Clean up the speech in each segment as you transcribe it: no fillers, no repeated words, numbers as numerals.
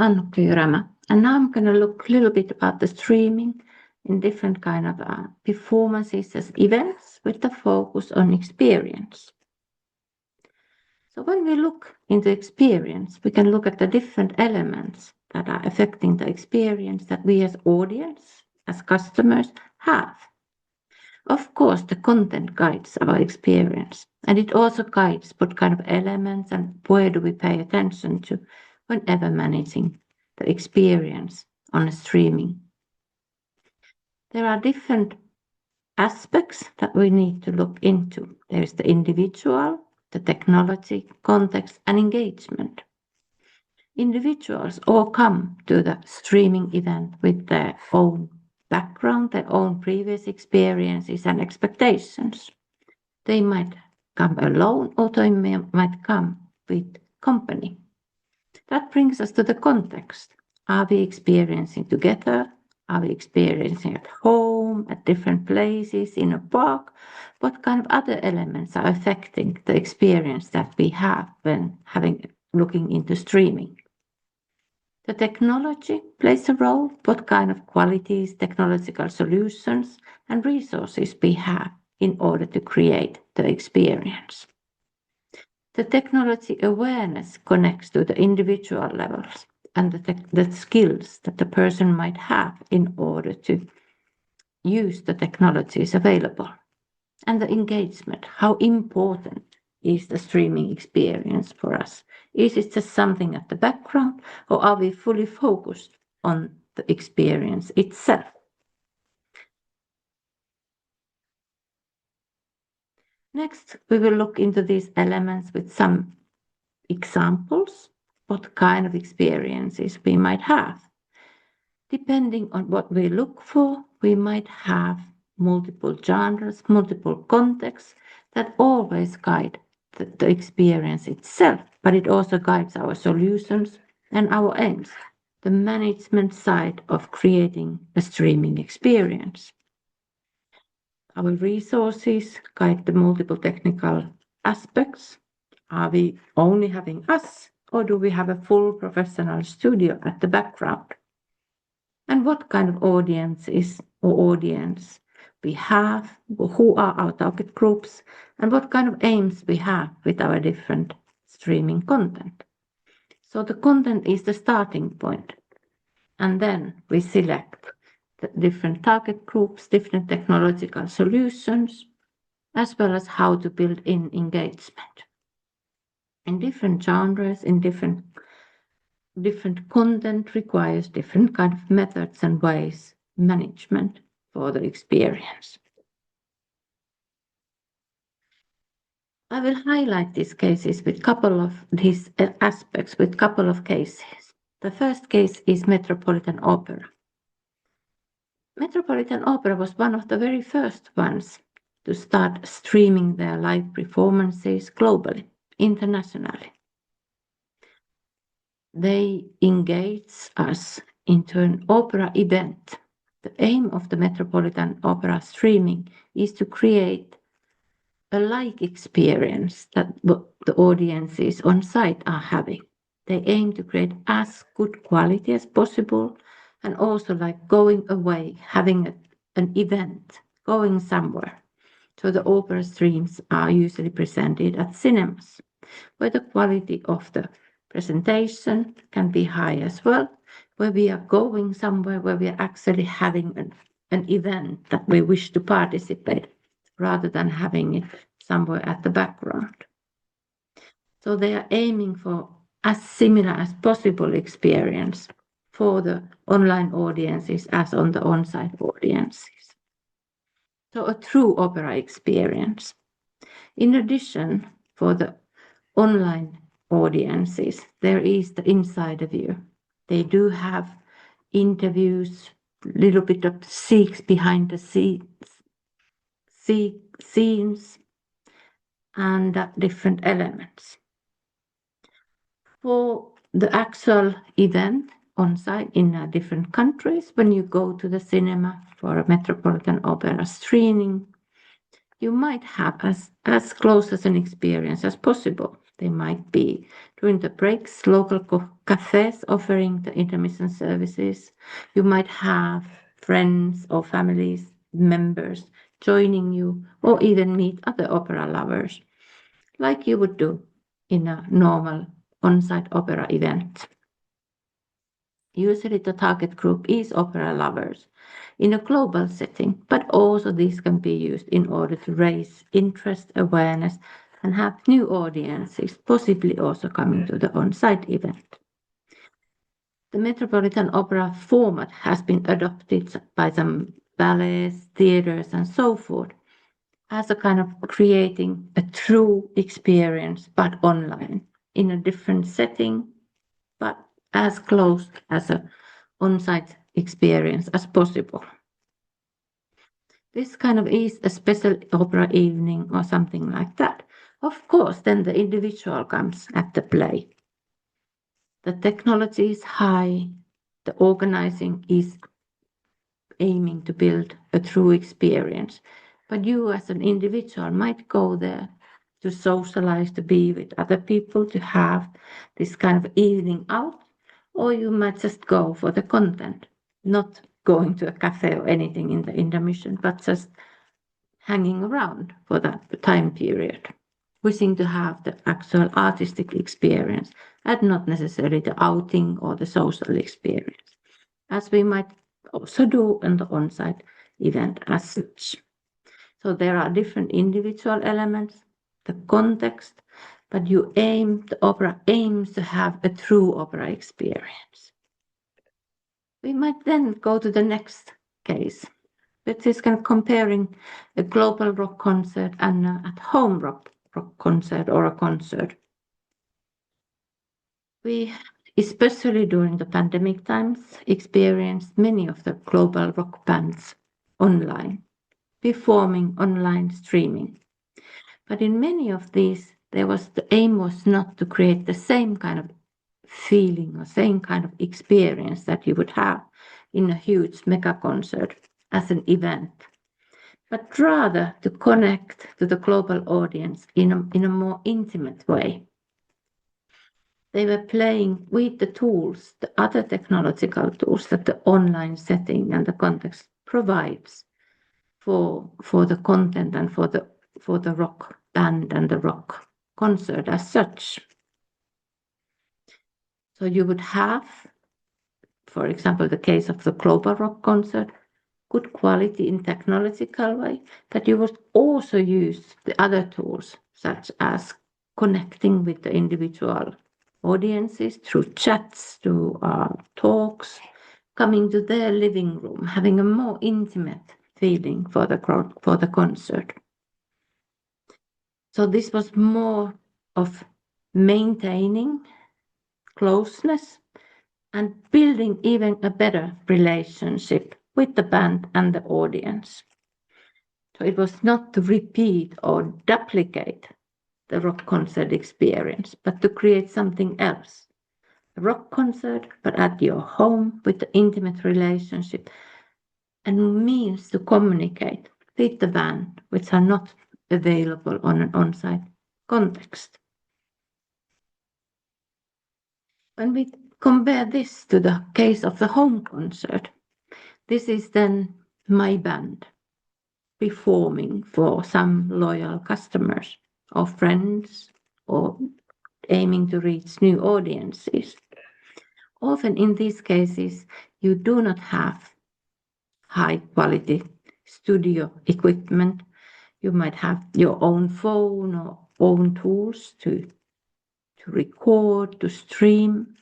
I'm Annukka Jyrömä, and now I'm going to look a little bit about the streaming in different kind of performances as events with the focus on experience. So when we look into experience, we can look at the different elements that are affecting the experience that we as audience, as customers have. Of course, the content guides our experience, and it also guides what kind of elements and where do we pay attention to whenever managing the experience on a streaming. There are different aspects that we need to look into. There is the individual, the technology, context, and engagement. Individuals all come to the streaming event with their own background, their own previous experiences and expectations. They might come alone or they might come with company. That brings us to the context. Are we experiencing together? Are we experiencing at home, at different places, in a park? What kind of other elements are affecting the experience that we have when looking into streaming? The technology plays a role. What kind of qualities, technological solutions, and resources we have in order to create the experience. The technology awareness connects to the individual levels and the skills that the person might have in order to use the technologies available. And the engagement, how important is the streaming experience for us? Is it just something at the background, or are we fully focused on the experience itself? Next, we will look into these elements with some examples, what kind of experiences we might have. Depending on what we look for, we might have multiple genres, multiple contexts that always guide the experience itself, but it also guides our solutions and our aims, the management side of creating a streaming experience. Our resources guide the multiple technical aspects. Are we only having us, or do we have a full professional studio at the background? And what kind of audience we have, who are our target groups, and what kind of aims we have with our different streaming content. So the content is the starting point, and then we select the different target groups, different technological solutions, as well as how to build in engagement. In different genres, in different content requires different kind of methods and ways management for the experience. I will highlight these cases with couple of these aspects with couple of cases. The first case is Metropolitan Opera. Metropolitan Opera was one of the very first ones to start streaming their live performances globally, internationally. They engage us into an opera event. The aim of the Metropolitan Opera streaming is to create a like experience that the audiences on site are having. They aim to create as good quality as possible, and also like going away, having an event, going somewhere. So the opera streams are usually presented at cinemas, where the quality of the presentation can be high as well, where we are going somewhere where we are actually having an event that we wish to participate, rather than having it somewhere at the background. So they are aiming for as similar as possible experience for the online audiences as on the on-site audiences. So a true opera experience. In addition, for the online audiences, there is the insider view. They do have interviews, little bit of scenes behind the scenes, and different elements. For the actual event on site in different countries, when you go to the cinema for a Metropolitan Opera screening, you might have as close as an experience as possible They might be during the breaks, local cafes offering the intermission services. You might have friends or families, members joining you, or even meet other opera lovers, like you would do in a normal on-site opera event. Usually the target group is opera lovers in a global setting, but also these can be used in order to raise interest, awareness, and have new audiences, possibly also coming to the on-site event. The Metropolitan Opera format has been adopted by some ballets, theaters, and so forth as a kind of creating a true experience, but online in a different setting, but as close as a on-site experience as possible. This kind of is a special opera evening or something like that. Of course, then the individual comes at the play. The technology is high, the organizing is aiming to build a true experience. But you as an individual might go there to socialize, to be with other people, to have this kind of evening out, or you might just go for the content, not going to a cafe or anything in the intermission, but just hanging around for that time period, wishing to have the actual artistic experience and not necessarily the outing or the social experience, as we might also do in the on-site event as such. So there are different individual elements, the context, but the opera aims to have a true opera experience. We might then go to the next case, which is kind of comparing a global rock concert and an at-home rock concert or a concert. We, especially during the pandemic times, experienced many of the global rock bands online, performing online streaming. But in many of these, the aim was not to create the same kind of feeling or same kind of experience that you would have in a huge mega concert as an event, but rather to connect to the global audience in a more intimate way. They were playing with the tools, the other technological tools that the online setting and the context provides for the content and for the rock band and the rock concert as such. So you would have, for example, the case of the global rock concert, good quality in technological way, but you would also use the other tools such as connecting with the individual audiences through chats, through talks, coming to their living room, having a more intimate feeling for the concert. So this was more of maintaining closeness and building even a better relationship with the band and the audience. So it was not to repeat or duplicate the rock concert experience, but to create something else. A rock concert, but at your home with the intimate relationship and means to communicate with the band, which are not available on an on-site context. When we compare this to the case of the home concert, this is then my band performing for some loyal customers or friends or aiming to reach new audiences. Often in these cases, you do not have high quality studio equipment. You might have your own phone or own tools to record, to stream.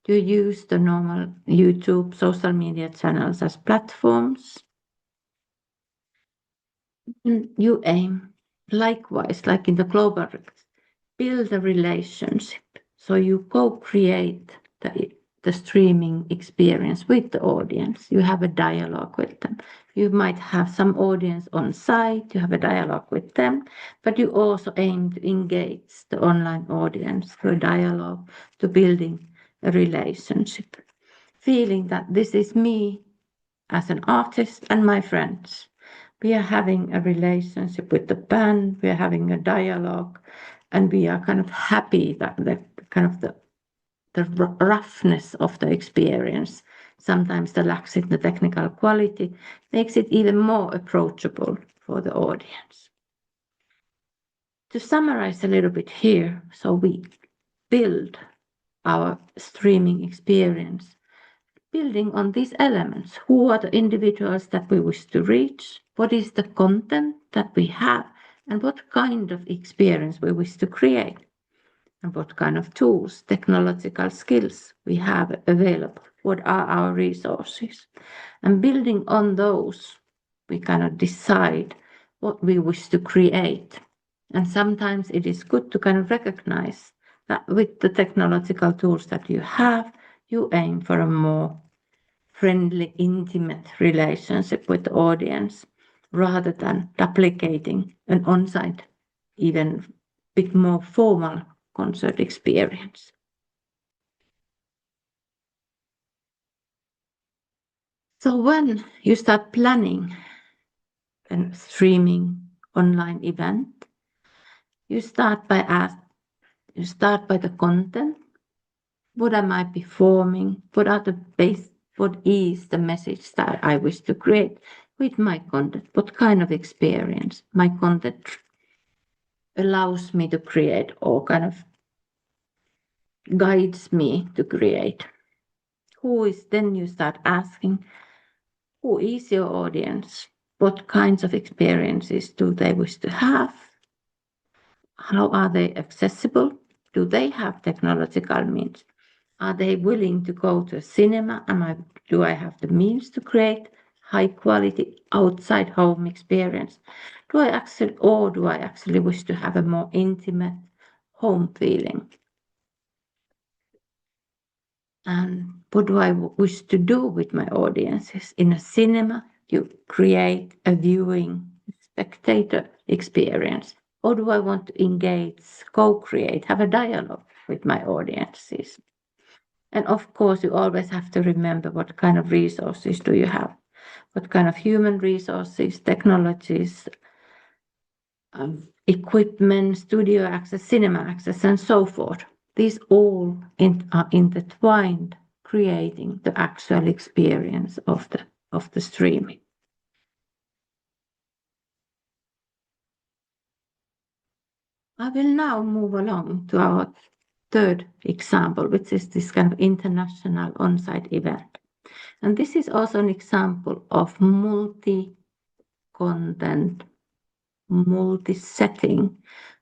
You use the normal YouTube, social media channels as platforms. And you aim, likewise, like in the global, build a relationship. So you co-create the streaming experience with the audience. You have a dialogue with them. You might have some audience on site, you have a dialogue with them, but you also aim to engage the online audience through dialogue, to building a relationship. Feeling that this is me as an artist and my friends. We are having a relationship with the band, we are having a dialogue, and we are kind of happy that the roughness of the experience, sometimes the lack in the technical quality, makes it even more approachable for the audience. To summarize a little bit here, so we build our streaming experience building on these elements. Who are the individuals that we wish to reach? What is the content that we have? And what kind of experience we wish to create? And what kind of tools, technological skills we have available? What are our resources? And building on those, we kind of decide what we wish to create. And sometimes it is good to kind of recognize that with the technological tools that you have, you aim for a more friendly, intimate relationship with the audience rather than duplicating an on-site, even bit more formal concert experience. So when you start planning a streaming online event, you start by the content. What am I performing? What is the message that I wish to create with my content? What kind of experience my content allows me to create or kind of guides me to create? Then you start asking, who is your audience? What kinds of experiences do they wish to have? How are they accessible? Do they have technological means? Are they willing to go to a cinema? Do I have the means to create high quality outside home experience? Do I actually wish to have a more intimate home feeling? And what do I wish to do with my audiences? In a cinema, you create a viewing spectator experience. Or do I want to engage, co-create, have a dialogue with my audiences? And of course, you always have to remember what kind of resources do you have? What kind of human resources, technologies, equipment, studio access, cinema access, and so forth. These all are intertwined, creating the actual experience of the streaming. I will now move along to our third example, which is this kind of international on-site event. And this is also an example of multi-content, multi-setting,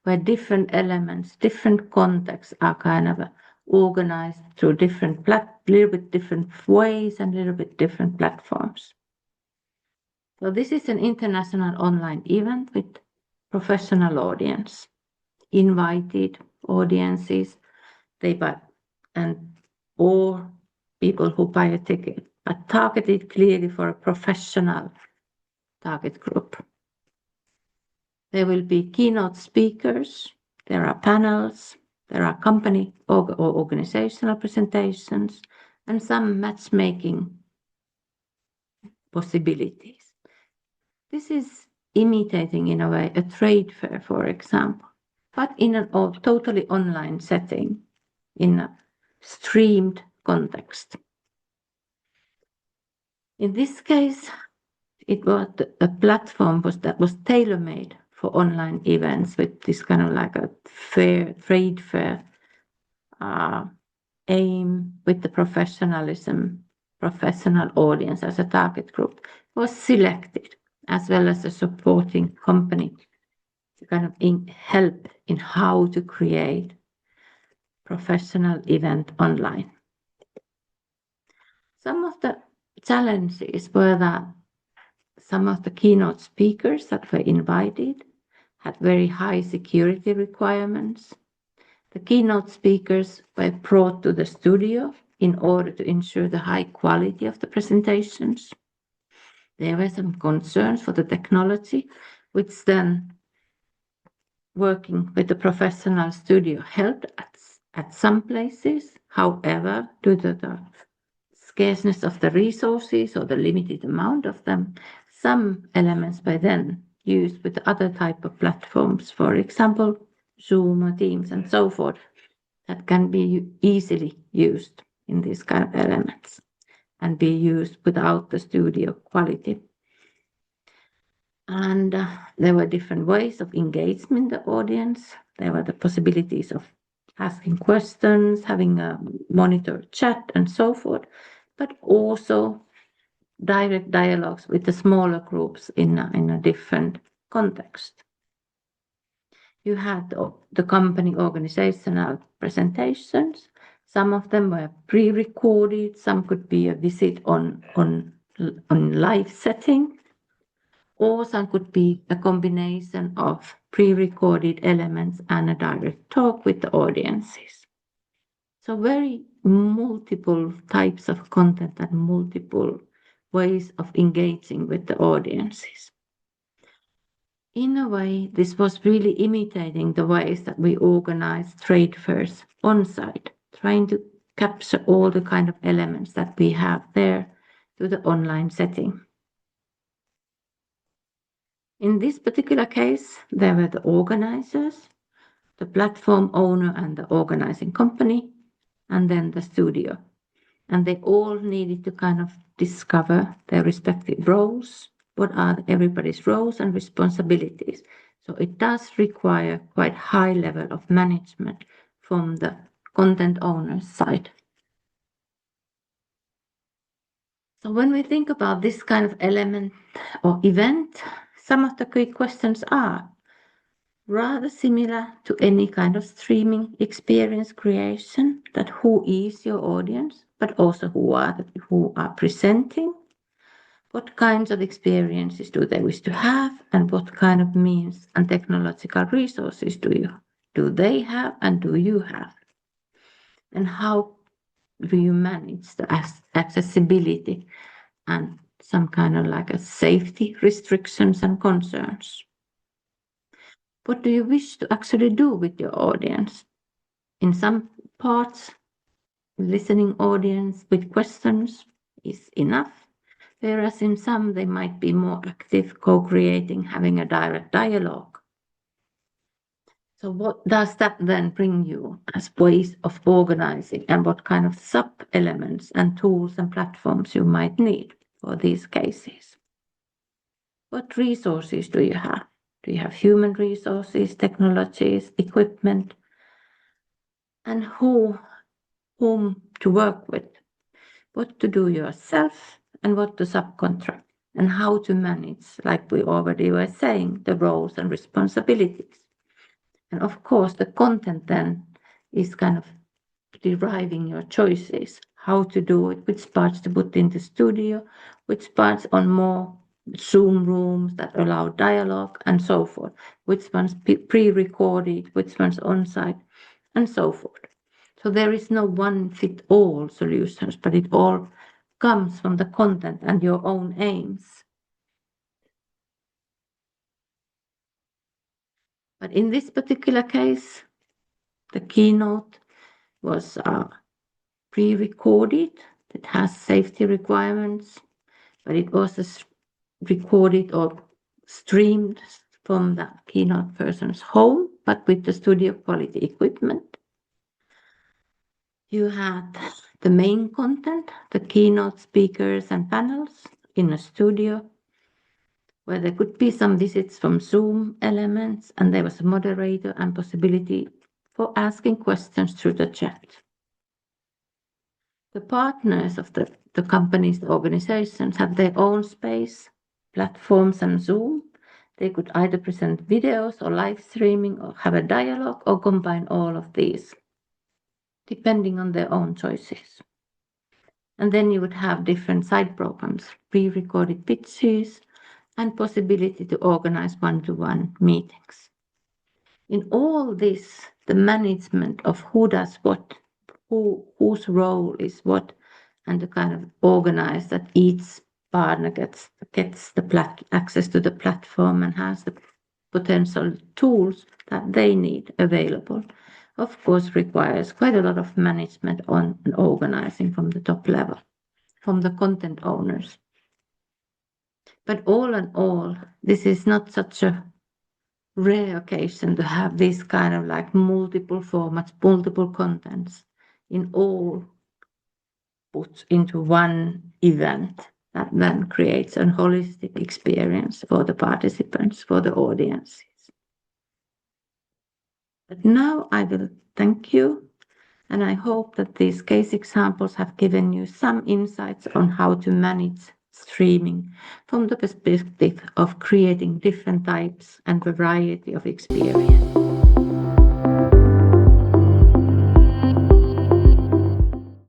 where different elements, different contexts are kind of organized through little bit different ways and little bit different platforms. So this is an international online event with professional audience, invited audiences, or people who buy a ticket, but targeted clearly for a professional target group. There will be keynote speakers, there are panels, there are company or organizational presentations, and some matchmaking possibilities. This is imitating, in a way, a trade fair, for example, but in a totally online setting, in a streamed context. In this case, it was a platform that was tailor-made for online events with this kind of like a trade fair aim with the professional audience as a target group was selected, as well as a supporting company to kind of help in how to create professional event online. Some of the challenges were that some of the keynote speakers that were invited had very high security requirements. The keynote speakers were brought to the studio in order to ensure the high quality of the presentations. There were some concerns for the technology, which then working with the professional studio helped at some places. However, due to the scarceness of the resources or the limited amount of them, some elements were then used with other type of platforms. For example, Zoom or Teams and so forth, that can be easily used in these kind of elements and be used without the studio quality. And there were different ways of engagement the audience. There were the possibilities of asking questions, having a monitor chat and so forth, but also direct dialogues with the smaller groups in a different context. You had the company organizational presentations. Some of them were pre-recorded, some could be a visit on live setting, or some could be a combination of pre-recorded elements and a direct talk with the audiences. So very multiple types of content and multiple ways of engaging with the audiences. In a way, this was really imitating the ways that we organize trade fairs on site, trying to capture all the kind of elements that we have there to the online setting. In this particular case, there were the organizers, the platform owner and the organizing company, and then the studio. And they all needed to kind of discover their respective roles. What are everybody's roles and responsibilities? So it does require quite high level of management from the content owner's side. So when we think about this kind of element or event, some of the quick questions are rather similar to any kind of streaming experience creation, that who is your audience, but also who are presenting. What kinds of experiences do they wish to have, and what kind of means and technological resources do they have and do you have? And how do you manage the accessibility and some kind of like a safety restrictions and concerns? What do you wish to actually do with your audience? In some parts, listening audience with questions is enough. Whereas in some, they might be more active, co-creating, having a direct dialogue. So what does that then bring you as ways of organizing, and what kind of sub-elements and tools and platforms you might need for these cases? What resources do you have? Do you have human resources, technologies, equipment? And whom to work with? What to do yourself and what to subcontract, and how to manage, like we already were saying, the roles and responsibilities. And of course, the content then is kind of deriving your choices, how to do it, which parts to put in the studio, which parts on more Zoom rooms that allow dialogue and so forth, which ones pre-recorded, which ones on-site, and so forth. So there is no one fit all solutions, but it all comes from the content and your own aims. But in this particular case, the keynote was pre-recorded. It has safety requirements, but it was recorded or streamed from the keynote person's home, but with the studio quality equipment. You had the main content, the keynote speakers and panels in a studio, where there could be some visits from Zoom elements, and there was a moderator and possibility for asking questions through the chat. The partners of the companies, the organizations have their own space, platforms and Zoom. They could either present videos or live streaming or have a dialogue or combine all of these, depending on their own choices. And then you would have different side programs, pre-recorded pitches, and possibility to organize one-to-one meetings. In all this, the management of who does what, whose role is what, and to kind of organize that each partner gets the access to the platform and has the potential tools that they need available, of course requires quite a lot of management on and organizing from the top level, from the content owners. But all in all, this is not such a rare occasion to have this kind of like multiple formats, multiple contents in all put into one event that then creates a holistic experience for the participants, for the audiences. But now I will thank you, and I hope that these case examples have given you some insights on how to manage streaming from the perspective of creating different types and variety of experience.